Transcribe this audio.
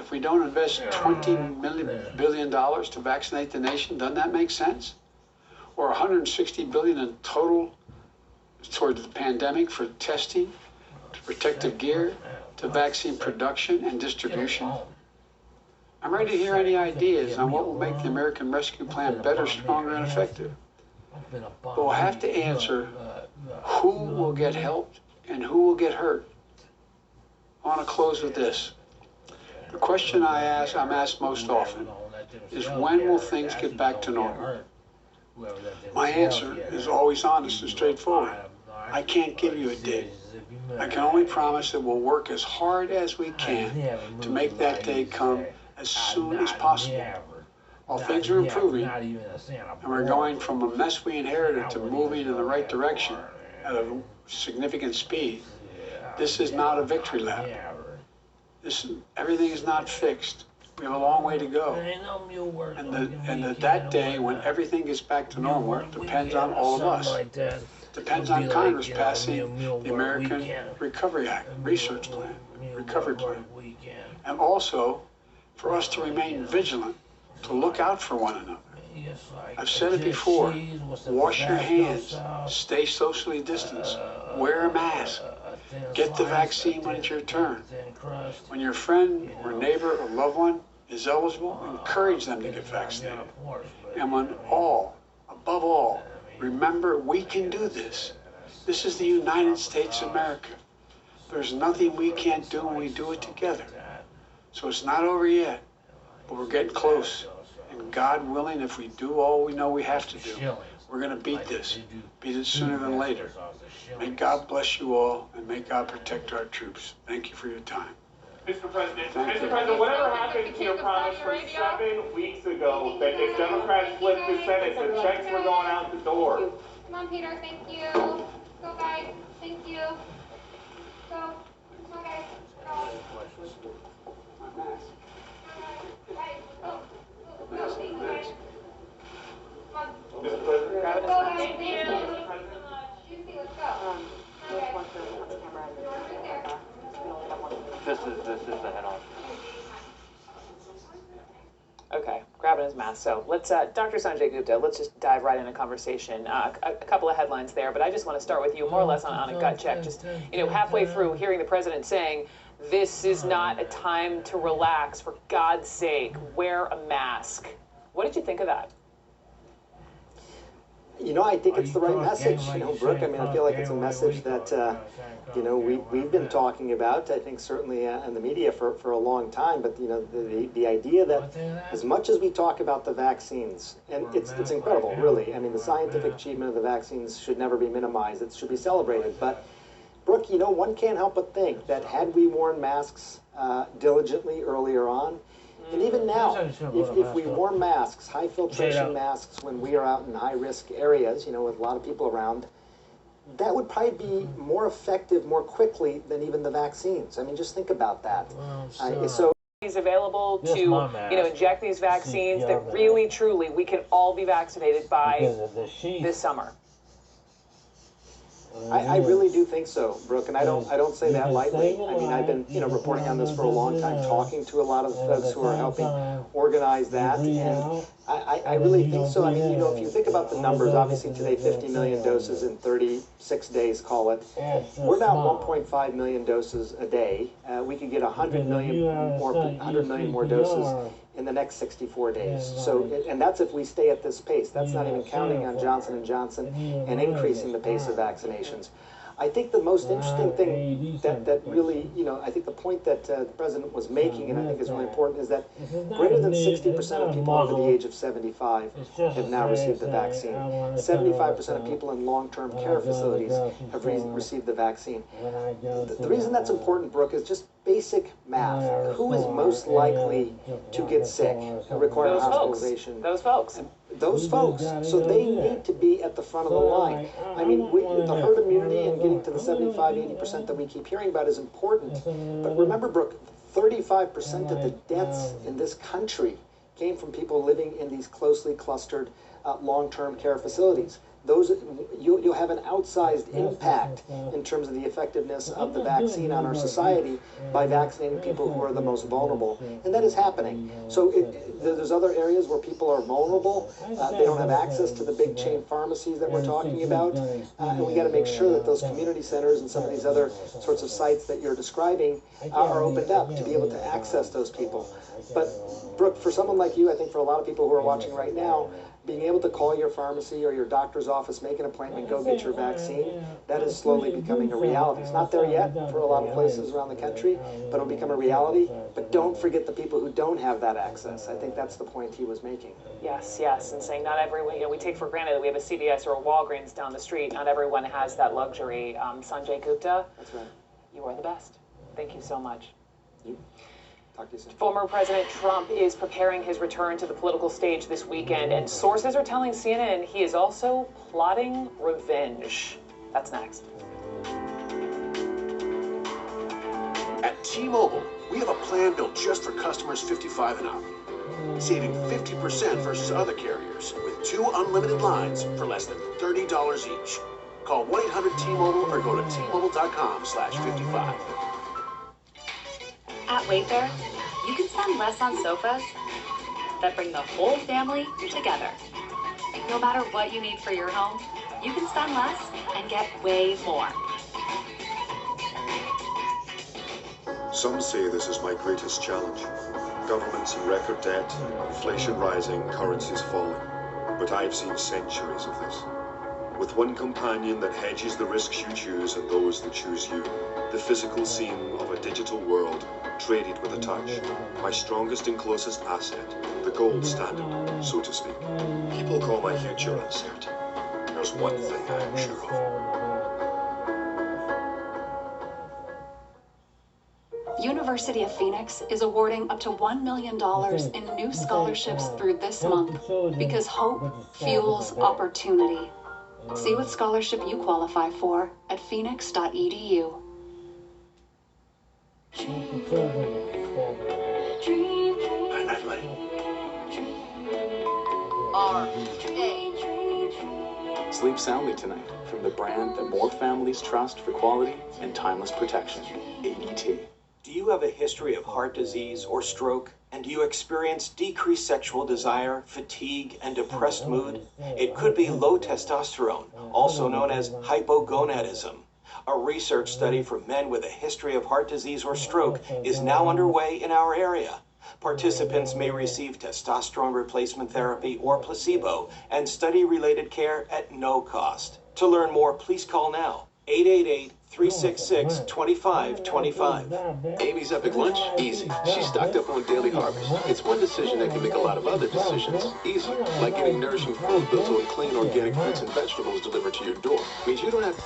if we don't invest $20 billion to vaccinate the nation, doesn't that make sense? Or $160 billion in total toward the pandemic for testing, to protective gear, to vaccine production and distribution. I'm ready to hear any ideas on what will make the American Rescue Plan better, stronger, and effective. But we'll have to answer who will get helped and who will get hurt. I want to close with this. The question I'm asked most often is, when will things get back to normal? My answer is always honest and straightforward. I can't give you a date. I can only promise that we'll work as hard as we can to make that day come as soon as possible. While things are improving, and we're going from a mess we inherited to moving in the right direction at a significant speed, this is not a victory lap. Everything is not fixed. We have a long way to go. And that day when everything gets back to normal depends on all of us. Depends on Congress passing the American Recovery Act, Research Plan, Recovery Plan. And also for us to remain vigilant, to look out for one another. I've said it before, wash your hands, stay socially distanced, wear a mask, get the vaccine when it's your turn. When your friend or neighbor or loved one is eligible, encourage them to get vaccinated. And when above all, remember, we can do this. This is the United States of America. There's nothing we can't do when we do it together. So it's not over yet, but we're getting close. And God willing, if we do all we know we have to do, we're going to beat this. Beat it sooner than later. May God bless you all, and may God protect our troops. Thank you for your time. Mr. President, whatever happened to your promise from 7 weeks ago that if Democrats flipped the Senate, the checks were going out the door? Come on, Peter, thank you. Go, guys, thank you. Go. Come on, guys. Go. Guys, go. Go, thank you, guys. Come on. Mr. President, Go, guys, thank you. Juicy, let's go. Come on, guys. This is the head-on. Okay, grabbing his mask. So let's, Dr. Sanjay Gupta, let's just dive right into conversation. A couple of headlines there, but I just want to start with you more or less on a gut check. Just, halfway through hearing the president saying, this is not a time to relax, for God's sake, wear a mask. What did you think of that? I think it's the right message, Brooke. I mean, I feel like it's a message that, we've been talking about, I think certainly in the media for a long time, but, the idea that as much as we talk about the vaccines, and it's incredible, really. I mean, the scientific achievement of the vaccines should never be minimized. It should be celebrated. But, Brooke, one can't help but think that had we worn masks diligently earlier on, and even now, if we wore masks, high filtration masks, when we are out in high risk areas, with a lot of people around, that would probably be more effective more quickly than even the vaccines. I mean, just think about that. So He's available to, inject these vaccines that really, truly, we can all be vaccinated by this summer. I really do think so, Brooke, and I don't say that lightly. I mean, I've been, reporting on this for a long time, talking to a lot of the folks who are helping organize that, and I really think so. I mean, if you think about the numbers, obviously today 50 million doses in 36 days, call it. We're now 1.5 million doses a day. We could get 100 million more doses in the next 64 days. So, and that's if we stay at this pace. That's not even counting on Johnson & Johnson and increasing the pace of vaccinations. I think the most interesting thing that really, I think the point that the president was making, and I think is really important, is that greater than 60% of people over the age of 75 have now received the vaccine. 75% of people in long-term care facilities have received the vaccine. The reason that's important, Brooke, is just basic math. Who is most likely to get sick and require hospitalization? Those folks. Those folks. So they need to be at the front of the line. I mean, the herd immunity and getting to the 75–80% that we keep hearing about is important. But remember, Brooke, 35% of the deaths in this country came from people living in these closely clustered long-term care facilities. you'll have an outsized impact in terms of the effectiveness of the vaccine on our society by vaccinating people who are the most vulnerable. And that is happening. So there's other areas where people are vulnerable. They don't have access to the big chain pharmacies that we're talking about. And we got to make sure that those community centers and some of these other sorts of sites that you're describing are opened up to be able to access those people. But Brooke, for someone like you, I think for a lot of people who are watching right now, being able to call your pharmacy or your doctor's office, make an appointment, go get your vaccine, that is slowly becoming a reality. It's not there yet for a lot of places around the country, but it'll become a reality. But don't forget the people who don't have that access. I think that's the point he was making. Yes, and saying not everyone, we take for granted that we have a CVS or a Walgreens down the street. Not everyone has that luxury. Sanjay Gupta, That's right. you are the best. Thank you so much. Talk to you soon. Former President Trump is preparing his return to the political stage this weekend, and sources are telling CNN he is also plotting revenge. That's next. At T-Mobile, we have a plan built just for customers 55 and up, saving 50% versus other carriers with 2 unlimited lines for less than $30 each. Call 1-800-T-Mobile or go to T-Mobile.com/55. At Wayfair, you can spend less on sofas that bring the whole family together. No matter what you need for your home, you can spend less and get way more. Some say this is my greatest challenge. Governments in record debt, inflation rising, currencies falling. But I've seen centuries of this. With one companion that hedges the risks you choose and those that choose you. The physical scene of a digital world, traded with a touch. My strongest and closest asset, the gold standard, so to speak. People call my future uncertain. There's one thing I'm sure of. University of Phoenix is awarding up to $1 million in new scholarships through this month because hope fuels opportunity. See what scholarship you qualify for at phoenix.edu. Sleep soundly tonight from the brand that more families trust for quality and timeless protection, ADT. Do you have a history of heart disease or stroke? And do you experience decreased sexual desire, fatigue, and depressed mood? It could be low testosterone, also known as hypogonadism. A research study for men with a history of heart disease or stroke is now underway in our area. Participants may receive testosterone replacement therapy or placebo and study-related care at no cost. To learn more, please call now. 888-366-2525. Amy's Epic Lunch? Easy. She's stocked up on Daily Harvest. It's one decision that can make a lot of other decisions easy, like getting nourishing food built on clean organic fruits and vegetables delivered to your door. Means you don't have to